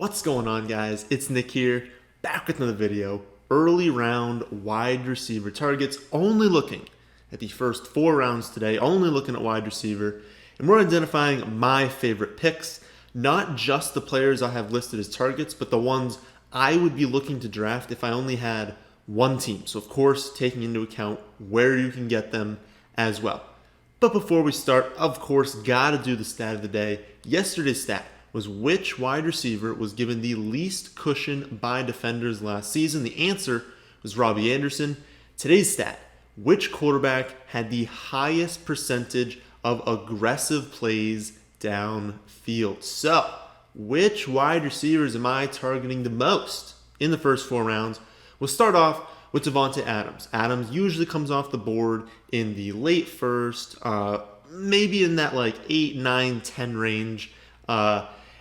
What's going on, guys? It's Nick here, back with another video. Early round wide receiver targets, only looking at the first 4 rounds today, only looking at wide receiver. And we're identifying my favorite picks, not just the players I have listed as targets, but the ones I would be looking to draft if I only had one team. So, of course, taking into account where you can get them as well. But before we start, of course, gotta do the stat of the day. Yesterday's stat was which wide receiver was given the least cushion by defenders last season. The answer was Robbie Anderson. Today's stat, which quarterback had the highest percentage of aggressive plays downfield? So, which wide receivers am I targeting the most in the first 4 rounds? We'll start off with Davante Adams. Adams usually comes off the board in the late first, maybe in that like 8, 9, 10 range.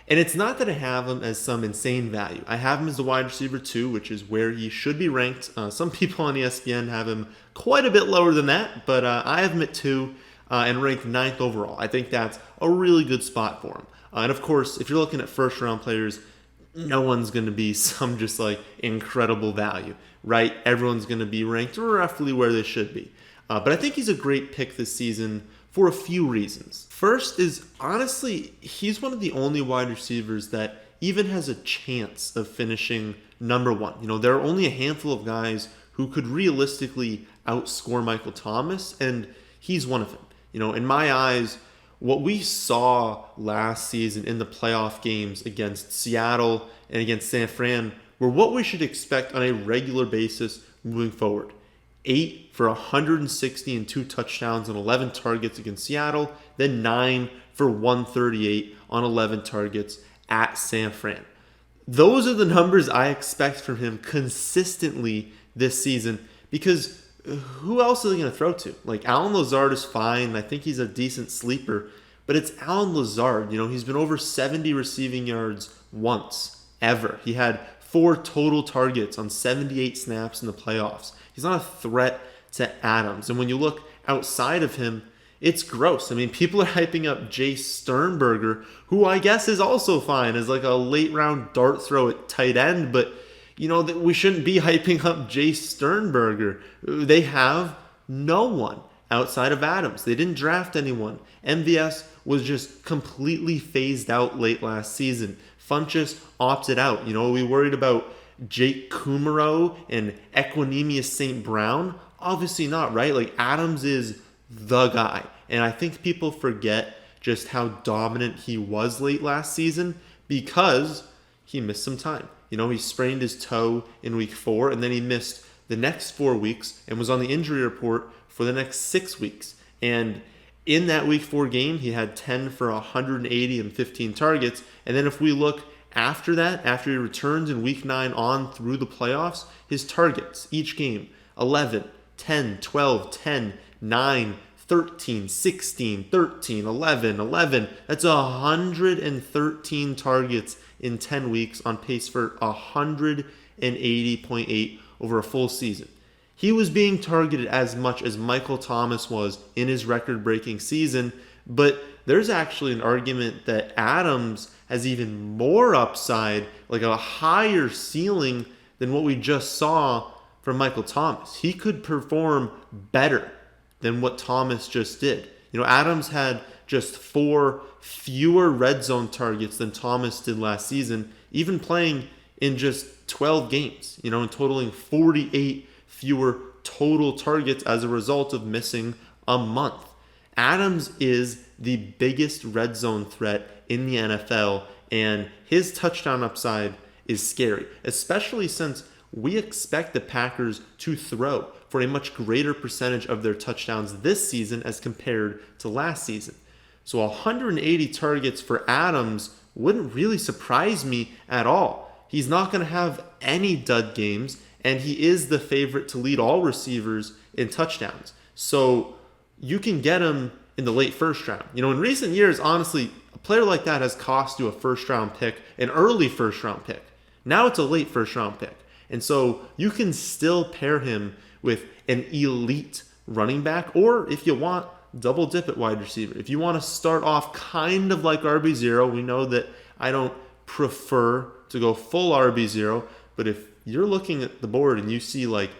And it's not that I have him as some insane value. I have him as the wide receiver 2, which is where he should be ranked. Some people on ESPN have him quite a bit lower than that, but I have him at 2 and ranked 9th overall. I think that's a really good spot for him. And of course, if you're looking at first round players, no one's going to be some just like incredible value, right? Everyone's going to be ranked roughly where they should be. But I think he's a great pick this season for a few reasons. First is, honestly, he's one of the only wide receivers that even has a chance of finishing number 1. You know, there are only a handful of guys who could realistically outscore Michael Thomas, and he's one of them. You know, in my eyes, what we saw last season in the playoff games against Seattle and against San Fran were what we should expect on a regular basis moving forward. 8 for 160 and 2 touchdowns on 11 targets against Seattle, then 9 for 138 on 11 targets at San Fran. Those are the numbers I expect from him consistently this season, because who else are they going to throw to? Like, Allen Lazard is fine. I think he's a decent sleeper, but it's Allen Lazard. You know, he's been over 70 receiving yards once, ever. He had 4 total targets on 78 snaps in the playoffs. He's not a threat to Adams. And when you look outside of him, it's gross. I mean, people are hyping up Jay Sternberger, who I guess is also fine as like a late round dart throw at tight end, but you know, that we shouldn't be hyping up Jay Sternberger. They have no one outside of Adams. They didn't draft anyone. MVS was just completely phased out late last season. Funchess opted out. You know, we worried about Jake Kumaro and Equanimous St. Brown? Obviously not, right? Like, Adams is the guy. And I think people forget just how dominant he was late last season because he missed some time. You know, he sprained his toe in week 4, and then he missed the next 4 weeks and was on the injury report for the next 6 weeks. And in that week 4 game, he had 10 for 180 and 15 targets. And then if we look after that, after he returns in week 9 on through the playoffs, his targets each game, 11, 10, 12, 10, 9, 13, 16, 13, 11, 11. That's 113 targets in 10 weeks, on pace for 180.8 over a full season. He was being targeted as much as Michael Thomas was in his record-breaking season, but there's actually an argument that Adams has even more upside, like a higher ceiling than what we just saw from Michael Thomas. He could perform better than what Thomas just did. You know, Adams had just 4 fewer red zone targets than Thomas did last season, even playing in just 12 games, you know, and totaling 48 fewer total targets as a result of missing a month. Adams is the biggest red zone threat in the NFL, and his touchdown upside is scary, especially since we expect the Packers to throw for a much greater percentage of their touchdowns this season as compared to last season. So 180 targets for Adams wouldn't really surprise me at all. He's not going to have any dud games, and he is the favorite to lead all receivers in touchdowns. So you can get him in the late first round. You know, in recent years, honestly, a player like that has cost you a first round pick, an early first round pick. Now it's a late first round pick. And so you can still pair him with an elite running back, or if you want, double dip at wide receiver. If you want to start off kind of like RB0, we know that I don't prefer to go full RB0. But if you're looking at the board and you see like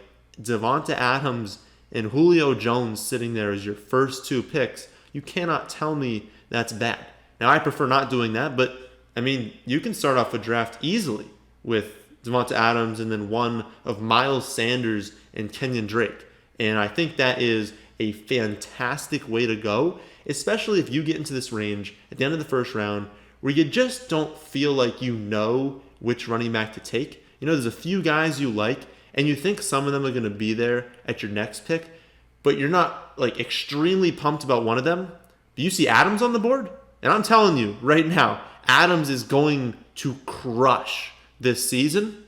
Davante Adams and Julio Jones sitting there as your first 2 picks, you cannot tell me that's bad. Now, I prefer not doing that, but I mean, you can start off a draft easily with Davante Adams and then one of Miles Sanders and Kenyon Drake. And I think that is a fantastic way to go, especially if you get into this range at the end of the first round where you just don't feel like you know which running back to take. You know, there's a few guys you like, and you think some of them are going to be there at your next pick, but you're not like extremely pumped about one of them. But you see Adams on the board, and I'm telling you right now, Adams is going to crush this season.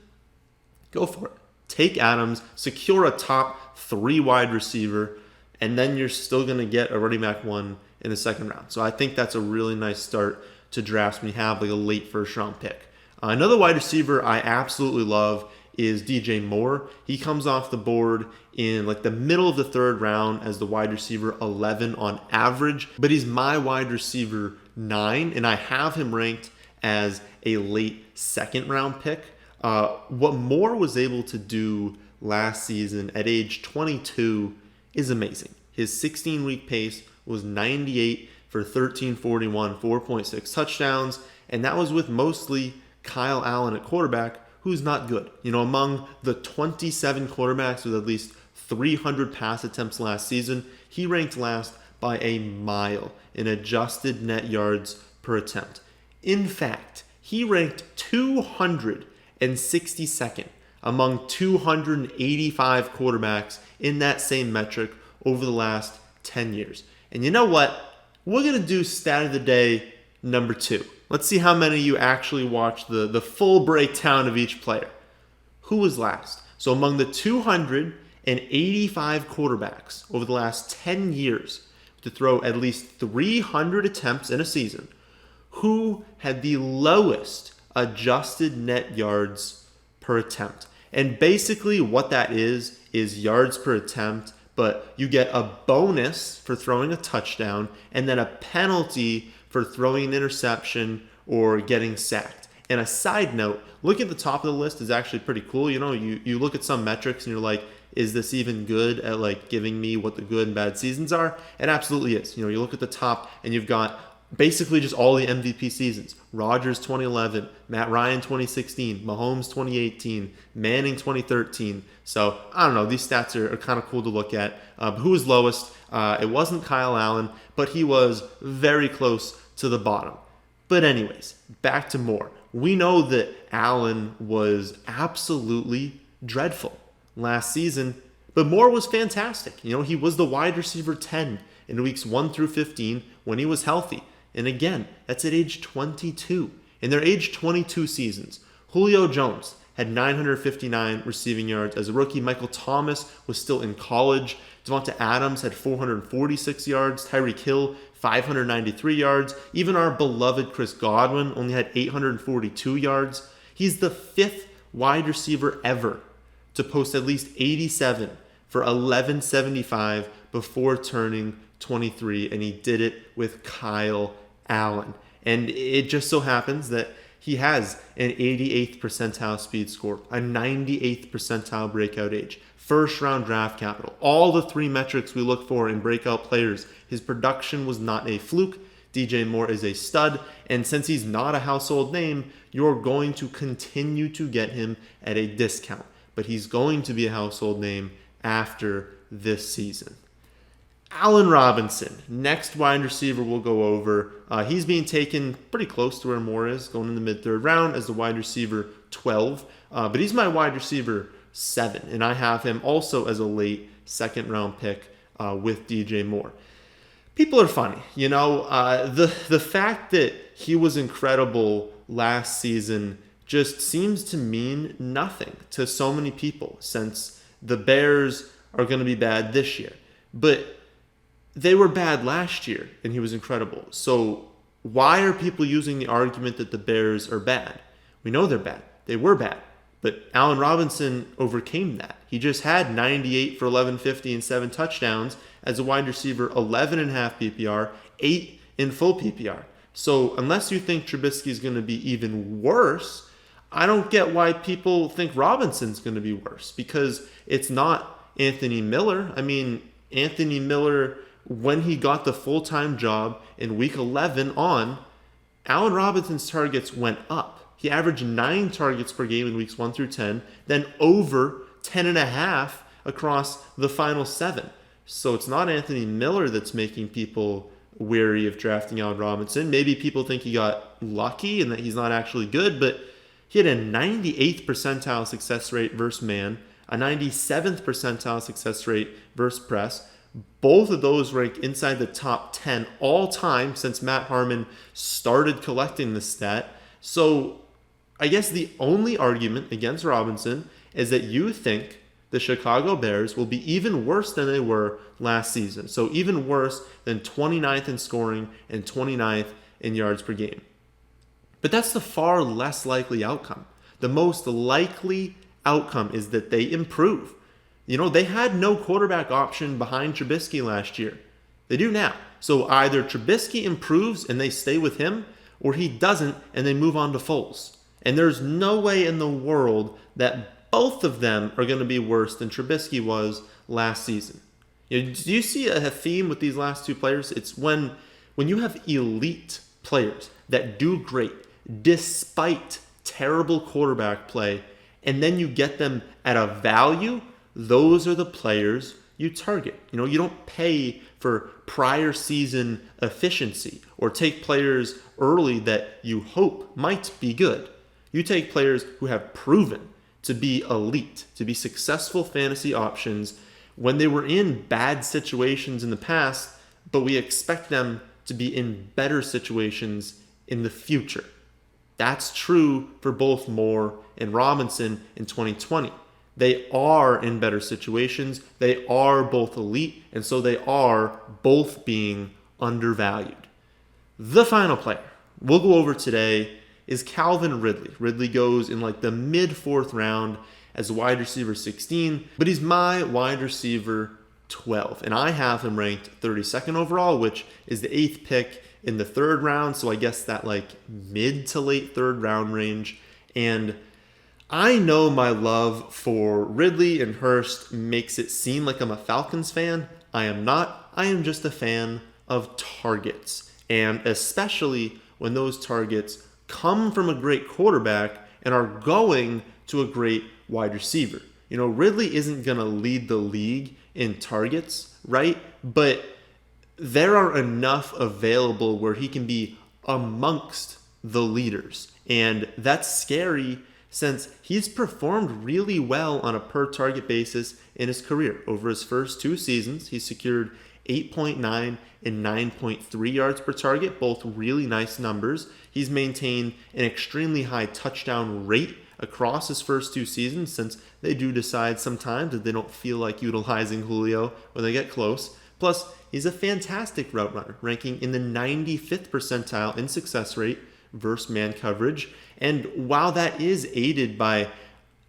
Go for it. Take Adams, secure a top 3 wide receiver, and then you're still going to get a running back 1 in the second round. So I think that's a really nice start to drafts when you have like a late first round pick. Another wide receiver I absolutely love is DJ Moore. He comes off the board in like the middle of the 3rd round as the wide receiver 11 on average, but he's my wide receiver 9, and I have him ranked as a late 2nd round pick. What Moore was able to do last season at age 22 is amazing. His 16-week pace was 98 for 1341, 4.6 touchdowns, and that was with mostly Kyle Allen at quarterback, who's not good. You know, among the 27 quarterbacks with at least 300 pass attempts last season, he ranked last by a mile in adjusted net yards per attempt. In fact, he ranked 262nd among 285 quarterbacks in that same metric over the last 10 years. And you know what? We're going to do stat of the day number 2. Let's see how many of you actually watched the full breakdown of each player. Who was last? So among the 285 quarterbacks over the last 10 years to throw at least 300 attempts in a season, who had the lowest adjusted net yards per attempt? And basically what that is yards per attempt, but you get a bonus for throwing a touchdown and then a penalty for throwing an interception or getting sacked. And a side note, look at the top of the list is actually pretty cool. You know, you look at some metrics and you're like, is this even good at like giving me what the good and bad seasons are? It absolutely is. You know, you look at the top and you've got basically just all the MVP seasons. Rodgers 2011, Matt Ryan 2016, Mahomes 2018, Manning 2013. So I don't know, these stats are kind of cool to look at. Who was lowest? It wasn't Kyle Allen, but he was very close to the bottom. But anyways, back to Moore. We know that Allen was absolutely dreadful last season, but Moore was fantastic. You know, he was the wide receiver 10 in weeks 1 through 15 when he was healthy. And again, that's at age 22. In their age 22 seasons, Julio Jones had 959 receiving yards as a rookie. Michael Thomas was still in college. Davante Adams had 446 yards. Tyreek Hill, 593 yards. Even our beloved Chris Godwin only had 842 yards. He's the 5th wide receiver ever to post at least 87 for 1175 before turning 23, and he did it with Kyle Allen. And it just so happens that he has an 88th percentile speed score, a 98th percentile breakout age, first round draft capital, all the 3 metrics we look for in breakout players. His production was not a fluke. DJ Moore is a stud, and since he's not a household name, you're going to continue to get him at a discount, but he's going to be a household name after this season. Allen Robinson, next wide receiver we'll go over. He's being taken pretty close to where Moore is, going in the mid-3rd round as the wide receiver 12. But he's my wide receiver 7, and I have him also as a late 2nd round pick with DJ Moore. People are funny. You know, the fact that he was incredible last season just seems to mean nothing to so many people since the Bears are going to be bad this year. But they were bad last year, and he was incredible. So why are people using the argument that the Bears are bad? We know they're bad. They were bad. But Allen Robinson overcame that. He just had 98 for 1150 and 7 touchdowns as a wide receiver, 11.5 PPR, 8 in full PPR. So unless you think Trubisky is going to be even worse, I don't get why people think Robinson's going to be worse, because it's not Anthony Miller. I mean, Anthony Miller, when he got the full-time job in week 11 on, Allen Robinson's targets went up. He averaged 9 targets per game in weeks 1 through 10, then over 10.5 across the final 7. So it's not Anthony Miller that's making people wary of drafting Allen Robinson. Maybe people think he got lucky and that he's not actually good, but he had a 98th percentile success rate versus man, a 97th percentile success rate versus press. Both of those rank inside the top 10 all time since Matt Harmon started collecting this stat. So I guess the only argument against Robinson is that you think the Chicago Bears will be even worse than they were last season. So even worse than 29th in scoring and 29th in yards per game. But that's the far less likely outcome. The most likely outcome is that they improve. You know, they had no quarterback option behind Trubisky last year. They do now. So either Trubisky improves and they stay with him, or he doesn't and they move on to Foles. And there's no way in the world that both of them are going to be worse than Trubisky was last season. You know, do you see a theme with these last two players? It's when you have elite players that do great despite terrible quarterback play, and then you get them at a value, those are the players you target. You know, you don't pay for prior season efficiency or take players early that you hope might be good. You take players who have proven to be elite, to be successful fantasy options when they were in bad situations in the past, but we expect them to be in better situations in the future. That's true for both Moore and Robinson in 2020. They are in better situations. They are both elite, and so they are both being undervalued. The final player we'll go over today is Calvin Ridley. Ridley goes in like the mid-4th round as wide receiver 16, but he's my wide receiver 12, and I have him ranked 32nd overall, which is the 8th pick in the 3rd round, so I guess that like mid to late 3rd round range. And I know my love for Ridley and Hurst makes it seem like I'm a Falcons fan. I am not. I am just a fan of targets, and especially when those targets come from a great quarterback and are going to a great wide receiver. You know, Ridley isn't going to lead the league in targets, right? But there are enough available where he can be amongst the leaders. And that's scary since he's performed really well on a per target basis in his career. Over his first 2 seasons, he secured 8.9 and 9.3 yards per target, both really nice numbers. He's maintained an extremely high touchdown rate across his first 2 seasons, since they do decide sometimes that they don't feel like utilizing Julio when they get close. Plus, he's a fantastic route runner, ranking in the 95th percentile in success rate versus man coverage. And while that is aided by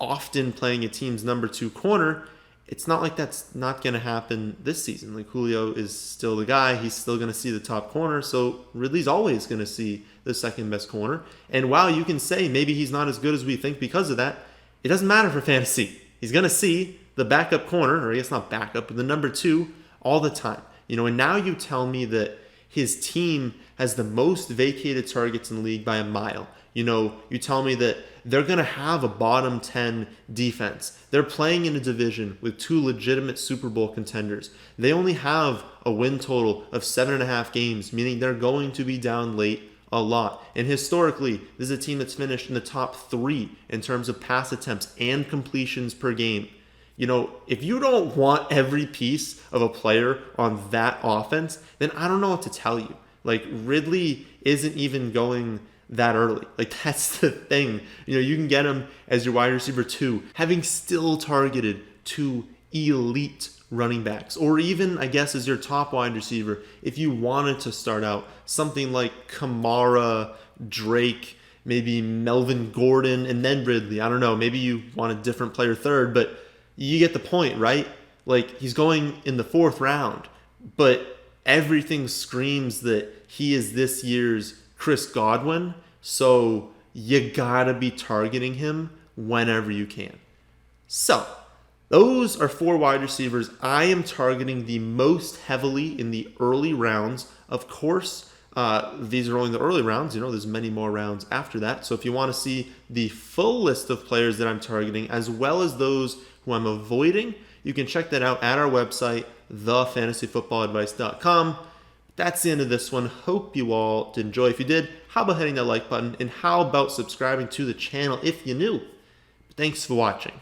often playing a team's number 2 corner, it's not like that's not going to happen this season. Like, Julio is still the guy. He's still going to see the top corner. So Ridley's always going to see the second best corner. And while you can say maybe he's not as good as we think because of that, it doesn't matter for fantasy. He's going to see the backup corner, or I guess not backup, but the number 2 all the time. You know, and now you tell me that his team has the most vacated targets in the league by a mile. You know, you tell me that they're going to have a bottom 10 defense. They're playing in a division with 2 legitimate Super Bowl contenders. They only have a win total of 7.5 games, meaning they're going to be down late a lot. And historically, this is a team that's finished in the top 3 in terms of pass attempts and completions per game. You know, if you don't want every piece of a player on that offense, then I don't know what to tell you. Like, Ridley isn't even going that early. Like, that's the thing. You know, you can get him as your wide receiver 2, having still targeted 2 elite running backs, or even, I guess, as your top wide receiver if you wanted to start out something like Kamara, Drake, maybe Melvin Gordon, and then Ridley. I don't know. Maybe you want a different player third, but you get the point, right? Like, he's going in the 4th round, but everything screams that he is this year's Chris Godwin. So you gotta be targeting him whenever you can. So, those are 4 wide receivers I am targeting the most heavily in the early rounds. Of course, these are only the early rounds. There's many more rounds after that. So if you want to see the full list of players that I'm targeting, as well as those who I'm avoiding, you can check that out at our website, thefantasyfootballadvice.com. That's the end of this one. Hope you all did enjoy. If you did, how about hitting that like button? And how about subscribing to the channel if you're new? Thanks for watching.